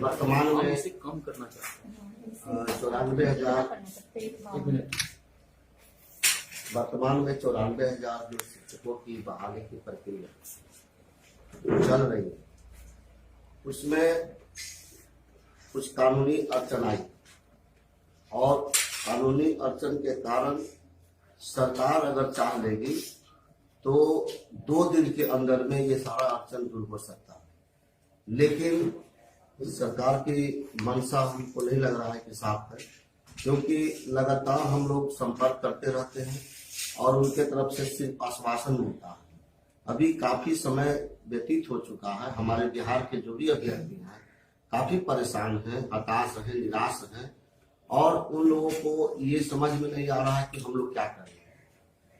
वर्तमान में इसे कम करना चाहते हैं। 94,000 वर्तमान में 94,000 जो शिक्षकों की बहाली की प्रक्रिया चल रही है, उसमें कुछ कानूनी अड़चन आई और कानूनी अड़चन के कारण सरकार अगर चाह लेगी तो 2 दिन के अंदर में ये सारा अड़चन दूर हो सकता है, लेकिन सरकार की मंशा हमको नहीं लग रहा है कि साफ है, क्योंकि लगातार हम लोग संपर्क करते रहते हैं और उनके तरफ से सिर्फ आश्वासन मिलता है। अभी काफी समय व्यतीत हो चुका है, हमारे बिहार के जो भी अभ्यर्थी हैं काफी परेशान हैं, हताश हैं, निराश हैं और उन लोगों को ये समझ में नहीं आ रहा है कि हम लोग क्या करें।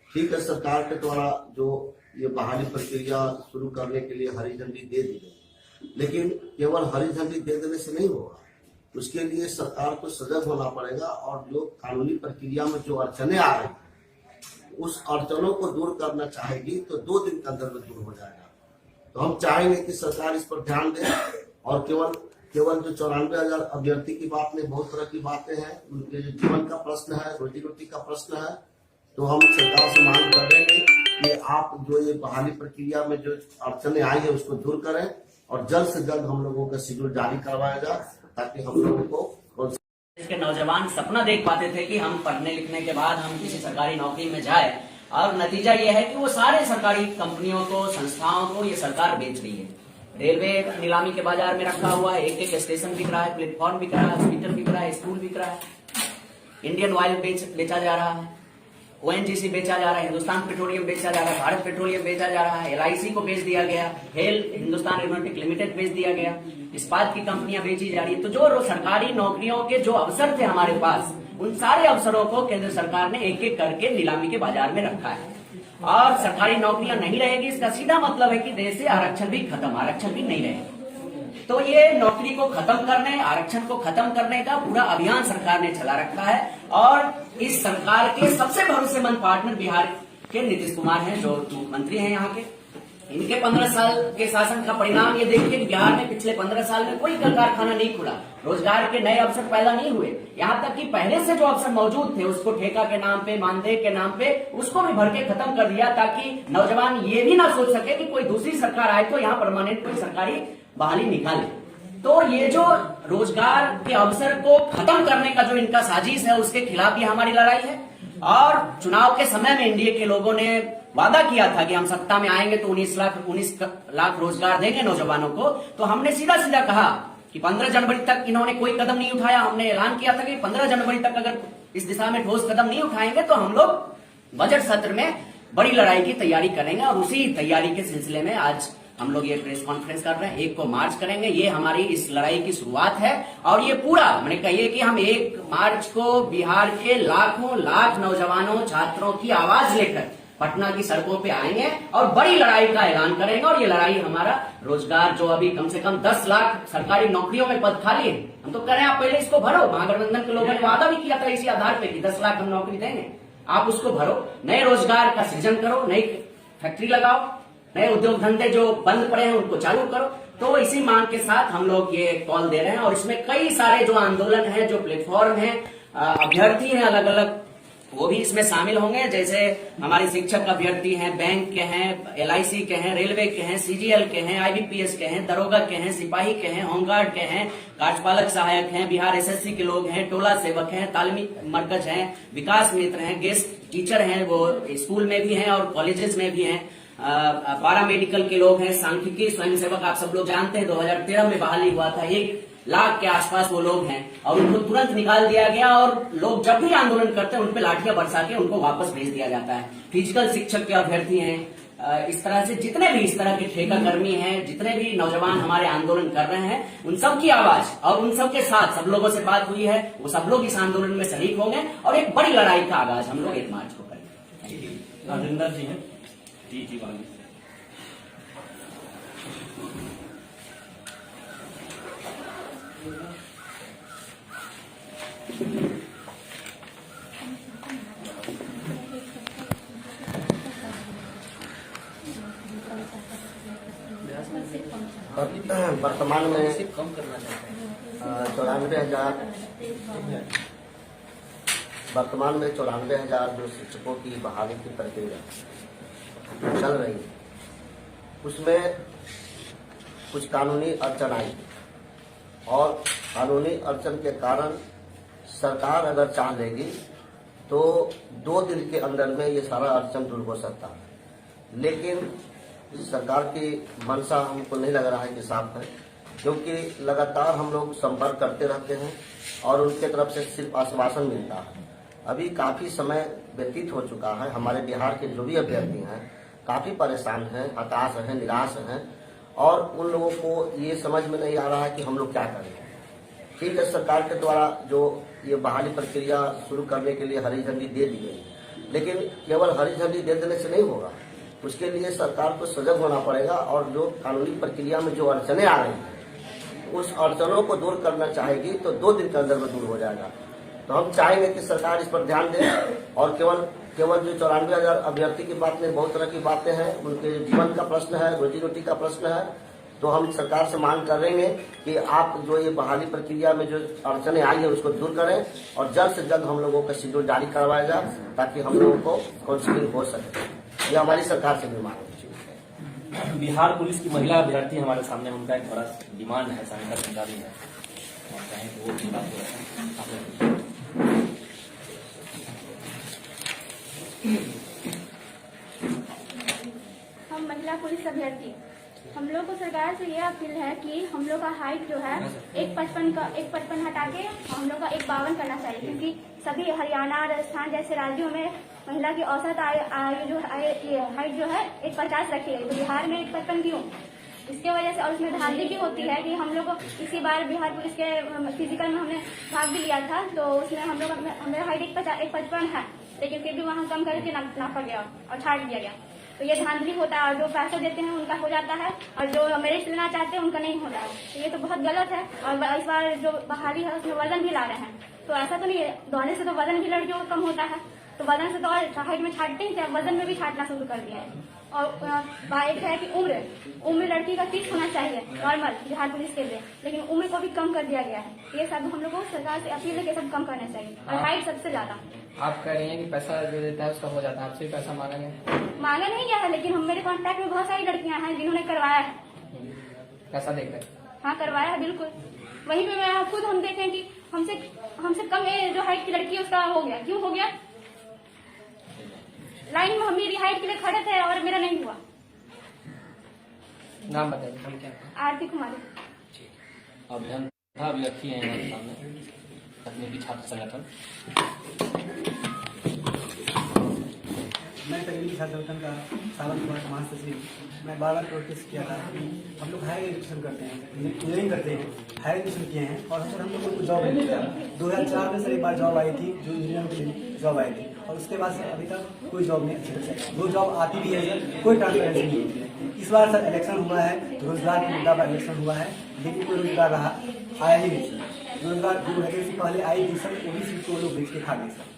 ठीक है, सरकार के द्वारा जो ये बहाली प्रक्रिया शुरू करने के लिए हरी झंडी दे दी गई, लेकिन केवल हरी झंडी दे देने से नहीं होगा, उसके लिए सरकार को सजग होना पड़ेगा और जो कानूनी प्रक्रिया में जो अड़चने आ रही हैं उस अड़चनों को दूर करना चाहेगी तो 2 दिन के अंदर में दूर हो जाएगा। तो हम चाहेंगे कि सरकार इस पर ध्यान दे और केवल जो 94,000 अभ्यर्थी की बात नहीं, बहुत तरह की बातें हैं, उनके जो जीवन का प्रश्न है, रोजी रोटी का प्रश्न है, तो हम सरकार से मांग कर रहे हैं कि आप जो ये बहाली प्रक्रिया में जो अड़चने आई है उसको दूर करें और जल्द से जल्द हम लोगों का शेड्यूल जारी करवाया जाए ताकि हम लोगों को इसके नौजवान सपना देख पाते थे कि हम पढ़ने लिखने के बाद हम किसी सरकारी नौकरी में जाए, और नतीजा ये है कि वो सारे सरकारी कंपनियों को, संस्थाओं को ये सरकार बेच रही है। रेलवे नीलामी के बाजार में रखा हुआ है, एक स्टेशन बिक रहा है, प्लेटफॉर्म बिक रहा है, हॉस्पिटल बिक रहा है, स्कूल बिक रहा है, इंडियन ऑयल बेचा जा रहा है, ONGC बेचा जा रहा है, हिंदुस्तान पेट्रोलियम बेचा जा रहा है, भारत पेट्रोलियम बेचा जा रहा है, LIC को बेच दिया गया, हेल हिंदुस्तान एरोनॉटिक लिमिटेड बेच दिया गया, इस्पात की कंपनियां बेची जा रही है। तो जो सरकारी नौकरियों के जो अवसर थे हमारे पास, उन सारे अवसरों को केंद्र सरकार ने एक एक करके नीलामी के बाजार में रखा है और सरकारी नौकरियां नहीं रहेगी, इसका सीधा मतलब है कि देश से आरक्षण भी खत्म, आरक्षण भी नहीं रहेगा। तो ये नौकरी को खत्म करने, आरक्षण को खत्म करने का पूरा अभियान सरकार ने चला रखा है और इस सरकार के सबसे भरोसेमंद पार्टनर बिहार के नीतीश कुमार हैं, जो मुख्यमंत्री हैं यहाँ के। इनके 15 साल के शासन का परिणाम ये देखिए कि बिहार में पिछले 15 साल में कोई कारखाना नहीं खुला, रोजगार के नए अवसर पैदा नहीं हुए, यहाँ तक कि पहले से जो अवसर मौजूद थे उसको ठेका के नाम पे, मानदेय के नाम पे उसको भी भर के खत्म कर दिया, ताकि नौजवान ये भी ना सोच सके कि कोई दूसरी सरकार आए तो यहाँ परमानेंट कोई सरकारी बहाली निकाले। तो ये जो रोजगार के अवसर को खत्म करने का जो इनका साजिश है, उसके खिलाफ ये हमारी लड़ाई है। और चुनाव के समय में एनडीए के लोगों ने वादा किया था कि हम सत्ता में आएंगे तो 19 लाख रोजगार देंगे नौजवानों को। तो हमने सीधा सीधा कहा कि 15 जनवरी तक इन्होंने कोई कदम नहीं उठाया। हमने ऐलान किया था कि 15 जनवरी तक अगर इस दिशा में ठोस कदम नहीं उठाएंगे तो हम लोग बजट सत्र में बड़ी लड़ाई की तैयारी करेंगे। और उसी तैयारी के सिलसिले में आज हम लोग ये प्रेस कॉन्फ्रेंस कर रहे हैं, 1 को मार्च करेंगे। ये हमारी इस लड़ाई की शुरुआत है और ये पूरा मैंने कहिए कि हम 1 मार्च को बिहार के लाखों लाख नौजवानों, छात्रों की आवाज लेकर पटना की सड़कों पे आएंगे और बड़ी लड़ाई का ऐलान करेंगे। और ये लड़ाई हमारा रोजगार, जो अभी कम से कम 10 लाख सरकारी नौकरियों में पद खाली है, हम तो कह रहे हैं आप पहले इसको भरो। महागठबंधन के लोगों ने वादा भी किया था इसी आधार पे कि 10 लाख हम नौकरी देंगे, आप उसको भरो, नए रोजगार का सृजन करो, नई फैक्ट्री लगाओ, नए उद्योग धंधे जो बंद पड़े हैं उनको चालू करो। तो इसी मांग के साथ हम लोग ये कॉल दे रहे हैं और इसमें कई सारे जो आंदोलन है, जो प्लेटफॉर्म है, अभ्यर्थी हैं अलग अलग, वो भी इसमें शामिल होंगे। जैसे हमारे शिक्षक अभ्यर्थी हैं, बैंक के हैं, LIC के हैं, रेलवे के हैं, CGL के हैं, IBPS के हैं, दरोगा के हैं, सिपाही के हैं, होमगार्ड के हैं, कार्यपालक सहायक हैं, बिहार SSC के लोग हैं, टोला सेवक हैं, तालीमी मरकज हैं, विकास मित्र हैं, गेस्ट टीचर हैं, वो स्कूल में भी हैं और कॉलेजेस में भी हैं, पारा मेडिकल के लोग हैं, सांख्यिकी स्वयंसेवक आप सब लोग जानते हैं 2013 में बहाली हुआ था, 1 लाख के आसपास वो लोग हैं और उनको तुरंत निकाल दिया गया। और लोग जब भी आंदोलन करते हैं उनपे लाठियां बरसा के उनको वापस भेज दिया जाता है। फिजिकल शिक्षक के अभ्यर्थी हैं, इस तरह से जितने भी इस तरह के ठेका कर्मी हैं, जितने भी नौजवान हमारे आंदोलन कर रहे हैं, उन सब की आवाज और उन सब के साथ सब लोगों से बात हुई है, वो सब लोग इस आंदोलन में शरीक होंगे और एक बड़ी लड़ाई का आगाज हम लोग 1 मार्च को करेंगे। राजेंद्र जी हैं जी। से कम वर्तमान में सिर्फ कम करना चाहते हैं 94,000 वर्तमान में 94,000 जो शिक्षकों की बहाली की प्रक्रिया चल रही है, उसमें कुछ कानूनी अड़चन आई और कानूनी अड़चन के कारण सरकार अगर चाह लेगी तो 2 दिन के अंदर में ये सारा अड़चन दूर हो सकता है। लेकिन सरकार की मंशा हमको नहीं लग रहा है कि साफ है, क्योंकि लगातार हम लोग संपर्क करते रहते हैं और उनके तरफ से सिर्फ आश्वासन मिलता है। अभी काफी समय व्यतीत हो चुका है, हमारे बिहार के जो भी अभ्यर्थी हैं काफी परेशान हैं, हताश हैं, निराश हैं और उन लोगों को ये समझ में नहीं आ रहा है कि हम लोग क्या करें। ठीक है, सरकार के द्वारा जो ये बहाली प्रक्रिया शुरू करने के लिए हरी झंडी दे दी गई, लेकिन केवल हरी झंडी दे देने से नहीं होगा, उसके लिए सरकार को सजग होना पड़ेगा और जो कानूनी प्रक्रिया में जो अड़चने आ रही हैं उस अड़चनों को दूर करना चाहेगी तो 2 दिन के अंदर में दूर हो जाएगा। तो हम चाहेंगे कि सरकार इस पर ध्यान दे और केवल जो 94,000 अभ्यर्थी की बात नहीं, बहुत तरह की बातें हैं, उनके जीवन का प्रश्न है, रोजी रोटी का प्रश्न है। तो हम सरकार से मांग करेंगे कि आप जो ये बहाली प्रक्रिया में जो अड़चने आई है उसको दूर करें और जल्द से जल्द हम लोगों का शेड्यूल जारी करवाया जाए ताकि हम लोगों को काउंसलिंग हो सके। ये हमारी सरकार से भी मांग है। बिहार पुलिस की महिला अभ्यर्थी हमारे सामने, उनका एक बड़ा डिमांड है, सानिका सिंगारी है, और चाहे तो वो बात हो हम महिला पुलिस अभ्यर्थी, हम लोग को सरकार से यह अपील है कि हम लोग का हाइट जो है 1.55 हटा के हम लोग का 1.52 करना चाहिए, क्योंकि सभी हरियाणा, राजस्थान जैसे राज्यों में महिला की औसत आयु जो हाइट जो है 1.50 रखी है, तो बिहार में 1.55 क्यों? इसके वजह से और उसमें धांधली भी होती है कि हम लोग को इसी बार बिहार पुलिस के फिजिकल में हमने भाग भी लिया था, तो उसमें हमें हाइट 1.55 है, लेकिन फिर भी वहाँ कम करके नापा गया और छाट दिया गया। तो ये धांधली होता है और जो पैसा देते हैं उनका हो जाता है और जो मेरिट लेना चाहते हैं उनका नहीं होता है। तो ये तो बहुत गलत है। और इस बार जो बहाली है उसमें वजन भी ला रहे हैं, तो ऐसा तो नहीं है, दौड़ने से तो वजन भी लड़कियों का कम होता है, तो वजन से तो और हाइट में छाटते हैं, वजन में भी छाटना शुरू कर दिया है। और एक है कि उम्र लड़की का 30 होना चाहिए नॉर्मल बिहार पुलिस के लिए, लेकिन उम्र को भी कम कर दिया गया है। ये सब हम लोग को सरकार से अपील है कि सब कम करना चाहिए और हाइट सबसे ज्यादा। आप कह रही हैं कि पैसा जो देता है उसका हो जाता है, आपसे भी पैसा मांगा नहीं गया है, लेकिन हम मेरे कॉन्टैक्ट में बहुत सारी लड़कियां हैं जिन्होंने करवाया है। पैसा देकर? हाँ, करवाया है बिल्कुल। वहीं पे मैं खुद हम देखें कि हमसे कम जो हाइट की लड़की उसका हो गया, क्यों हो गया? लाइन में हम मेरी हाइट के लिए खड़े थे और मेरा नहीं हुआ। नाम बताइए। हम क्या? आरती कुमारी। अभ्यर्थी अभ्यर्थी हैं हमारे सामने, तकनीकी छात्र संगठन। मैं तकनीकी छात्र संगठन का सावन कुमार महासचिव। मैं बार प्रोटेस्ट किया था कि हम लोग हायर एजुकेशन करते हैं, इंजीनियरिंग करते हैं, हायर एजुकेशन किए हैं और सर हम लोग को जॉब नहीं मिला। 2004 में सर एक बार जॉब आई थी, जो इंजीनियर के लिए जॉब आई थी, और उसके बाद से अभी तक कोई जॉब नहीं अच्छी तरह से। वो जॉब आती भी है सर, कोई ट्रांसपेरेंसी नहीं होती है। इस बार सर इलेक्शन हुआ है, रोजगार के मुद्दा पर इलेक्शन हुआ है, लेकिन कोई रोजगार आया ही नहीं सर। रोजगार जो वैकेंसी पहले आई थी सर, वो भी सीट को लोग बेच के खा गए सर।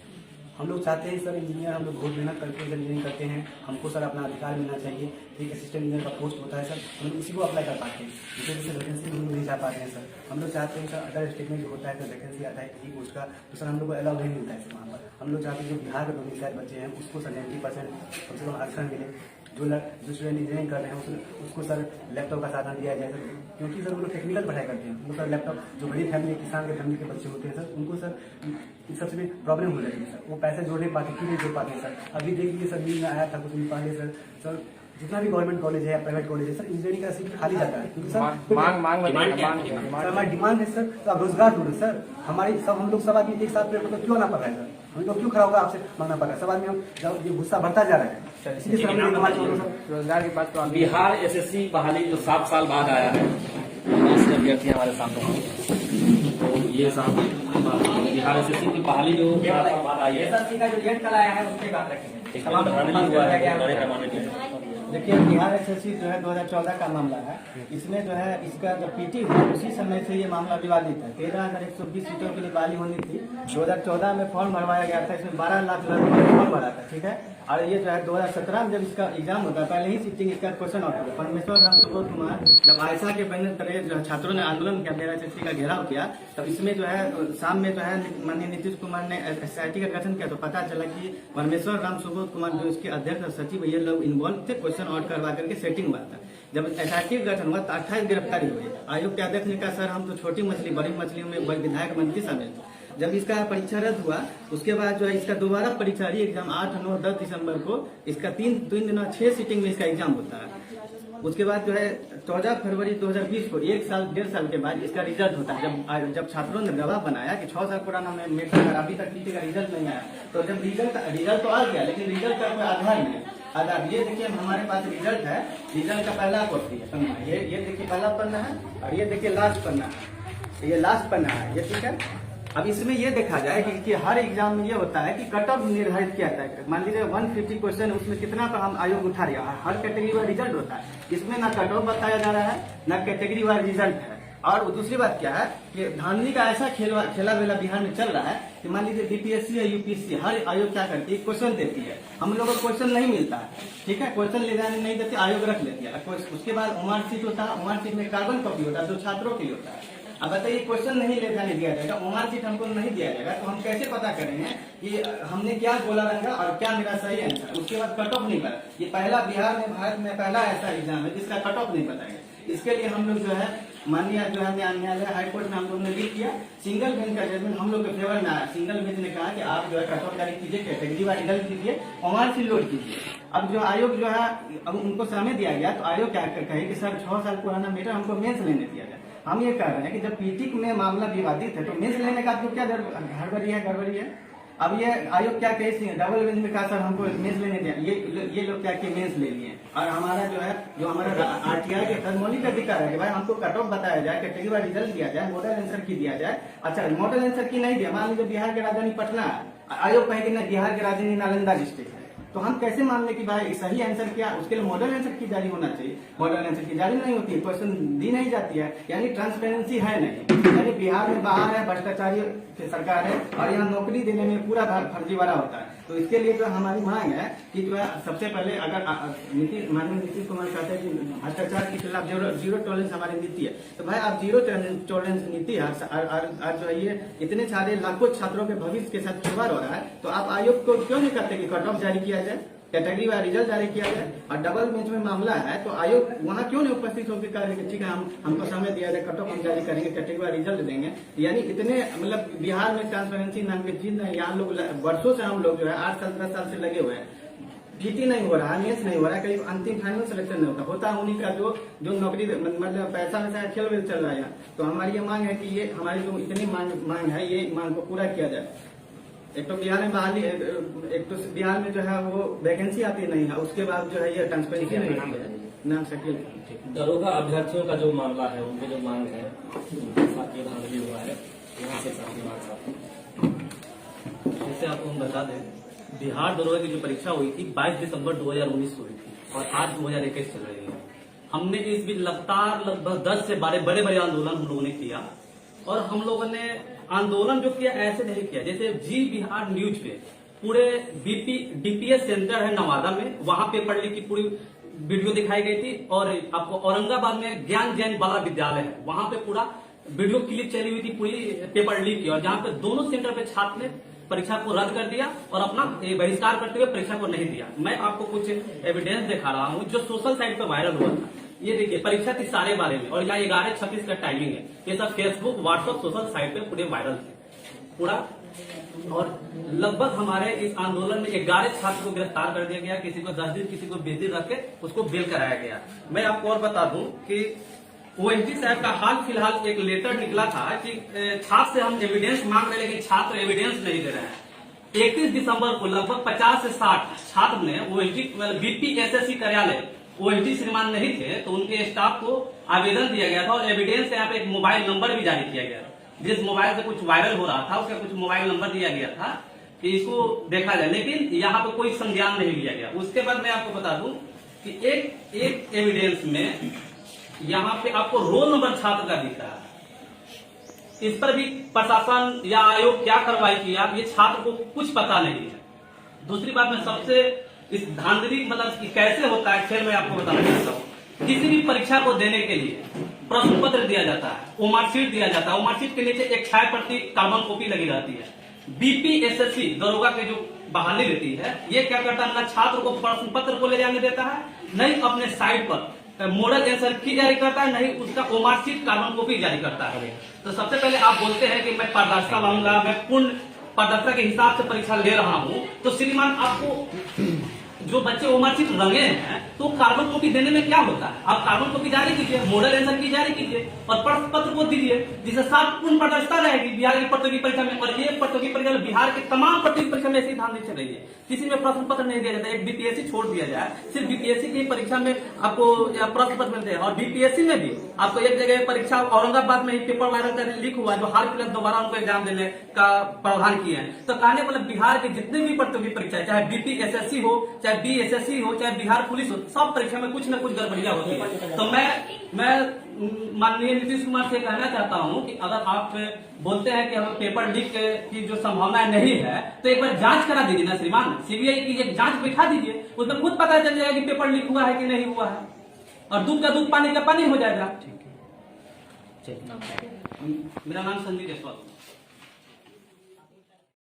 हम लोग चाहते हैं सर इंजीनियर, हम लोग बहुत मेहनत करके इंजीनियरिंग करते हैं, हमको सर अपना अधिकार मिलना चाहिए। एक असिस्टेंट इंजीनियर का पोस्ट होता है सर, हम लोग उसी को अप्लाई कर पाते हैं, जिसकी वजह से वैकेंसी नहीं जा पाते हैं सर। हम लोग चाहते हैं सर अदर स्टेट में जो होता है सर वैकेंसी आता है किसी पोस्ट का, तो सर हम लोग को अलाउ नहीं मिलता है सर वहाँ पर। हम लोग चाहते हैं जो बिहार के डोमिसाइल बच्चे हैं उसको सर 90% कम से कम आरक्षण मिले। जो स्टूडेंट इंजीनियरिंग कर रहे हैं उसको सर लैपटॉप का साधन दिया जाए सर, क्योंकि सर वो लोग टेक्निकल पढ़ाई करते हैं। उनको सर लैपटॉप, जो गरीब फैमिली, किसान के फैमिली के बच्चे होते हैं सर, उनको सर इन सबसे भी प्रॉब्लम हो जाती है सर। वो पैसे जोड़ नहीं पाते, क्यों नहीं जोड़ पाते हैं सर? अभी देख लीजिए सर, न्यूज में आया था कुछ दिन पहले सर जितना भी गवर्नमेंट कॉलेज है या प्राइवेट कॉलेज है सर, इंजीनियरिंग का सीट खाली जाता है, क्योंकि सर डिमांड है सर। तो आप रोजगार ढूंढो सर, हमारी सब हम लोग सब आदमी एक साथ तो क्यों ना पड़ रहा है सर? हम लोग क्यों खड़ा होगा आपसे मांगना पड़ रहा है? सब आदमी हम जब ये गुस्सा बढ़ता जा रहा है, इसलिए सर रोजगार की बात तो बिहार एसएससी बहाली जो 7 साल बाद आया है, इसके अभ्यर्थी हमारे सामने हैं। तो ये साहब बिहार एसएससी की बहाली जो 7 साल बाद आई है, एसएससी का जो डेट कल आया है उसकी बात रखेंगे। देखिए, बिहार एसएससी जो है 2014 का मामला है। इसमें जो है इसका जब पीटी हुआ उसी समय से ये मामला विवादित है। 13,120 सीटों के लिए बहाली होनी थी। 2014 में फॉर्म भरवाया गया था, इसमें 12 लाख लोगों ने फॉर्म भरा था, ठीक है। और ये जो है 2017 में जब इसका एग्जाम होता है, पहले ही सीटिंग इसका क्वेश्चन आउट होता है। परमेश्वर राम सुबोध कुमार जब आयसा के बनने तरह जो छात्रों ने आंदोलन किया, मेरा चर्ची का घेराव किया, तब इसमें जो है शाम में जो है माननीय नीतीश कुमार ने SIT का गठन किया, तो पता चला कि परमेश्वर राम सुबोध कुमार जो इसके अध्यक्ष और सचिव ये लोग इन्वॉल्व थे, क्वेश्चन आउट करवा करके सेटिंग हुआ था। जब SIT का गठन हुआ तो 28 गिरफ्तारी हुई। आयोग के अध्यक्ष ने कहा सर हम तो छोटी मछली, बड़ी मछलियों में विधायक मंत्री शामिल थे। जब इसका परीक्षा रद्द हुआ उसके बाद जो है इसका दोबारा परीक्षा एग्जाम 8, 9, 10 दिसंबर को इसका 3 दिनों 6 सीटिंग में इसका एग्जाम होता है। उसके बाद जो है 14 फरवरी 2020 को 1 साल 1.5 साल के बाद इसका रिजल्ट होता है। जब छात्रों ने गवाह बनाया कि 6 साल पुराना मेटर अभी तक टीटी का रिजल्ट नहीं आया, तो जब रिजल्ट तो आ गया लेकिन रिजल्ट का कोई आधार नहीं है। आधार ये देखिए हमारे पास रिजल्ट है, रिजल्ट का पहला कॉपी है, ये देखिए पहला पन्ना है और ये देखिए लास्ट पन्ना है, ये लास्ट पन्ना है, ये ठीक है। अब इसमें ये देखा जाए कि हर एग्जाम में ये होता है कि कट ऑफ निर्धारित किया जाता है। मान लीजिए 150 क्वेश्चन, उसमें कितना पर हम आयोग उठा रहा है, हर कैटेगरी वाइज रिजल्ट होता है। इसमें ना कट ऑफ बताया जा रहा है ना कैटेगरी वाइज रिजल्ट है। और दूसरी बात क्या है कि धांधली का ऐसा खेला वेला बिहार में चल रहा है कि मान लीजिए BPSC या UPSC हर आयोग क्या करती है, क्वेश्चन देती है, हम लोगों को क्वेश्चन नहीं मिलता है, ठीक है, क्वेश्चन ले जाने नहीं देती, आयोग रख लेती है। उसके बाद ओमार सीट होता है, ओमार सीट में कार्बन कॉपी होता है जो छात्रों के लिए होता है। अब बताइए क्वेश्चन नहीं ले जाने दिया जाएगा, ओमार सीट हमको नहीं दिया जाएगा, तो हम कैसे पता करेंगे कि हमने क्या बोला रहेगा और क्या मेरा सही आंसर। उसके बाद कट ऑफ नहीं पता, ये पहला बिहार में भारत में पहला ऐसा एग्जाम है जिसका कट ऑफ नहीं बताएगा। इसके लिए हम लोग जो है माननीय जो है न्यायालय हाईकोर्ट में हम लोग ने लिख किया, सिंगल बेंच का जजमेंट हम लोग के फेवर में आया। सिंगल बेंच ने कहा कि आप जो है कट ऑफ जारी कीजिए, कैटेगरी वाइज रिजल्ट कीजिए, ओमार सीट लोड कीजिए। अब जो आयोग जो है अब उनको समय दिया गया, तो आयोग क्या कहे कि सर 6 साल पुराना मैटर हमको मेंस लेने दिया जाए। हम ये कह रहे हैं कि जब पीटी में मामला विवादित है तो मेंस लेने का आपको क्या गड़बड़ी है। अब ये आयोग क्या कहे, डबल बेंच में कहा सर हमको मेंस लेने दिया, ये लोग क्या कि मेंस ले लिए। और हमारा जो हमारा RTI के तक मौलिक अधिकार है कि भाई हमको कट ऑफ बताया जाए, कैटेगरी वाइज रिजल्ट दिया जाए, मॉडल आंसर की दिया जाए। अच्छा मॉडल आंसर की नहीं दिया, मान लीजिए बिहार की राजधानी पटना है, आयोग कहेगी ना बिहार की राजधानी नालंदा डिस्ट्रिक्ट है, तो हम कैसे मान लें कि भाई सही आंसर क्या, उसके लिए मॉडल आंसर की जारी होना चाहिए। मॉडल आंसर की जारी नहीं होती है, क्वेश्चन दी नहीं जाती है, यानी ट्रांसपेरेंसी है नहीं। यानी बिहार में बाहर है, भ्रष्टाचारी सरकार है और यहाँ नौकरी देने में पूरा फर्जीवाड़ा होता है। तो इसके लिए जो हमारी मांग है कि जो है सबसे पहले अगर माननीय नीतीश कुमार कहते हैं कि भ्रष्टाचार के खिलाफ जीरो टॉलरेंस हमारी नीति है, तो भाई आप जीरो टॉलरेंस नीति है और जो है ये इतने सारे लाखों छात्रों के भविष्य के साथ खिलवाड़ हो रहा है, तो आप आयोग को क्यों नहीं करते कि कट ऑफ जारी किया जाए, कैटेगरी वाइज रिजल्ट जारी किया जाए। और डबल बेंच में मामला है तो आयोग वहां क्यों नहीं उपस्थित होकर कह रहे ठीक है हमको समय दिया जाए, कट ऑफ हम जारी करेंगे, कैटेगरी वाइज रिजल्ट देंगे। यानी इतने मतलब बिहार में ट्रांसपेरेंसी नाम की चीज नहीं, यहाँ लोग वर्षों से हम लोग जो है 8 साल 10 साल से लगे हुए हैं, पीटी नहीं हो रहा, मेंस नहीं हो रहा, कहीं अंतिम फाइनल सिलेक्शन नहीं होता है उन्हीं का जो नौकरी मतलब पैसा वैसा खेल वेल चल रहा है। तो हमारी ये मांग है कि ये हमारी जो इतनी मांग है ये मांग को पूरा किया जाए। एक तो बिहार में बहाली, एक तो बिहार में जो है वो वैकेंसी आती नहीं है, उसके बाद जो है ये ट्रांसपेरेंसी नहीं है। नाम शकील। दरोगा अभ्यर्थियों का जो मामला है, उनके जो मांग है साथ ये धांधली हुआ है, यहाँ से साथी मांग साथ जैसे आपको हम बता दें, बिहार दरोगा की जो परीक्षा हुई थी 22 दिसंबर 2019 हुई थी और आज 2021 चल रही है। हमने इस बीच लगातार लगभग 10 से 12 बड़े आंदोलन हम लोगों ने किया और हम लोगों ने आंदोलन जो किया ऐसे नहीं किया, जैसे जी बिहार न्यूज पे पूरे DPS सेंटर है नवादा में, वहां पेपर लीक की पूरी वीडियो दिखाई गई थी। और आपको औरंगाबाद में ज्ञान जैन बाला विद्यालय है, वहां पे पूरा वीडियो क्लिप चली हुई थी पूरी पेपर लीक की, और जहां पे दोनों सेंटर पे छात्र ने परीक्षा को रद्द कर दिया और अपना बहिष्कार करते हुए परीक्षा को नहीं दिया। मैं आपको कुछ एविडेंस दिखा रहा हूँ जो सोशल साइट पे वायरल हुआ था। ये देखिए परीक्षा थी सारे बारे में और यहाँ 11:26 का टाइमिंग है। ये सब फेसबुक व्हाट्सएप सोशल साइट पे पूरे वायरल थे पूरा। और लगभग हमारे इस आंदोलन में 11 छात्र को गिरफ्तार कर दिया गया, किसी को 10 दिन किसी को 20 दिन रख के उसको बेल कराया गया। मैं आपको और बता दूं कि OSD साहब का हाल फिलहाल एक लेटर निकला था कि छात्र से हम एविडेंस मांग रहे लेकिन छात्र एविडेंस नहीं दे रहे हैं। 31 दिसंबर को लगभग 50 से 60 छात्र ने OSD BPSSC कार्यालय, OSD श्रीमान नहीं थे तो उनके स्टाफ को आवेदन दिया गया था और एविडेंस यहाँ पे एक मोबाइल नंबर भी जारी किया गया। जिस मोबाइल से कुछ वायरल हो रहा था उसका कुछ मोबाइल नंबर दिया गया था कि इसको देखा जाए, लेकिन यहाँ पे कोई संज्ञान नहीं लिया गया। उसके बाद मैं आपको बता दूं कि एक एविडेंस में यहाँ पे आपको रोल नंबर छात्र का दिख रहा है। इस पर भी प्रशासन या आयोग क्या कार्रवाई किया ये छात्र को कुछ पता नहीं है। दूसरी बात में सबसे इस धांधली मतलब कि कैसे होता है खेल में आपको बताना चाहता हूँ। किसी भी परीक्षा को देने के लिए प्रश्न पत्र दिया जाता है, ओमार्कशीट दिया जाता है, ओमार्कशीट के नीचे एक 6 प्रति कार्बन कॉपी लगी रहती है। बीपीएसएससी दरोगा के जो बहाली रहती है, ये क्या करता है, ना छात्र को प्रश्न पत्र को ले जाने देता है, नहीं अपने साइट पर मॉडल आंसर की जारी करता है, नहीं उसका ओमार्कशीट कार्बन कॉपी जारी करता है। तो सबसे पहले आप बोलते हैं कि मैं पारदर्शिता लाऊंगा, मैं पूर्ण पारदर्शिता के हिसाब से परीक्षा ले रहा हूँ, तो श्रीमान आपको जो बच्चे ओमार्कशीट रंगे हैं तो कार्बन कॉपी देने में क्या होता है, आप कार्बन कॉपी जारी कीजिए, मॉडल आंसर की जारी कीजिए और प्रश्न पत्र को दीजिए, जिससे साफ पूर्ण पारदर्शिता रहेगी बिहार की प्रतियोगी परीक्षा में। और ये प्रतियोगी परीक्षा में बिहार के तमाम प्रतियोगी परीक्षा में ऐसी धांधली चल रही है, किसी में प्रश्न पत्र नहीं दिया जाता, एक बीपीएससी छोड़ दिया जाए, सिर्फ बीपीएससी की परीक्षा में आपको प्रश्न पत्र मिलते हैं। और बीपीएससी में भी आपको एक जगह परीक्षा औरंगाबाद में ही पेपर वायरल करने लीक हुआ, जो हाल फिलहाल दोबारा उनको एग्जाम देने का प्रावधान किया है। तो कहने मतलब बिहार के जितने भी प्रतियोगी परीक्षा चाहे बीपीएसएससी हो, चाहे बीएसएससी हो, चाहे बिहार पुलिस हो, सब परीक्षा में कुछ न कुछ गड़बड़ियां होती है। तो मैं माननीय नीतीश कुमार से कहना चाहता हूं कि अगर आप बोलते हैं कि हमें पेपर लीक की जो संभावना नहीं है, तो एक बार जांच करा दीजिए ना श्रीमान, सीबीआई की एक जांच बिठा दीजिए, उसमें खुद पता चल जाएगा कि पेपर लीक हुआ है कि नहीं हुआ है, और दूध का दूध पानी का पानी हो जाएगा। मेरा नाम संजीव जायसवाल।